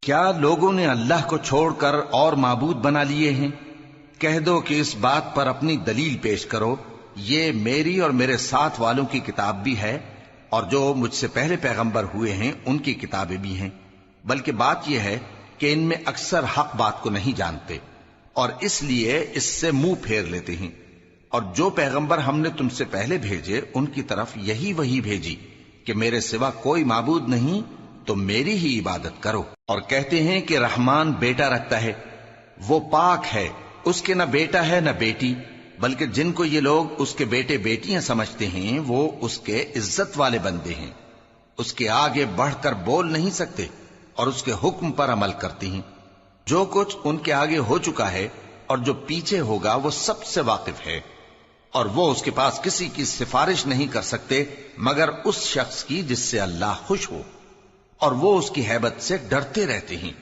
کیا لوگوں نے اللہ کو چھوڑ کر اور معبود بنا لیے ہیں؟ کہہ دو کہ اس بات پر اپنی دلیل پیش کرو، یہ میری اور میرے ساتھ والوں کی کتاب بھی ہے، اور جو مجھ سے پہلے پیغمبر ہوئے ہیں ان کی کتابیں بھی ہیں، بلکہ بات یہ ہے کہ ان میں اکثر حق بات کو نہیں جانتے، اور اس لیے اس سے منہ پھیر لیتے ہیں۔ اور جو پیغمبر ہم نے تم سے پہلے بھیجے ان کی طرف یہی وحی بھیجی کہ میرے سوا کوئی معبود نہیں تو میری ہی عبادت کرو، اور کہتے ہیں کہ رحمان بیٹا رکھتا ہے، وہ پاک ہے، اس کے نہ بیٹا ہے نہ بیٹی، بلکہ جن کو یہ لوگ اس کے بیٹے بیٹیاں سمجھتے ہیں وہ اس کے عزت والے بندے ہیں، اس کے آگے بڑھ کر بول نہیں سکتے اور اس کے حکم پر عمل کرتے ہیں۔ جو کچھ ان کے آگے ہو چکا ہے اور جو پیچھے ہوگا وہ سب سے واقف ہے، اور وہ اس کے پاس کسی کی سفارش نہیں کر سکتے مگر اس شخص کی جس سے اللہ خوش ہو، اور وہ اس کی ہیبت سے ڈرتے رہتے ہیں۔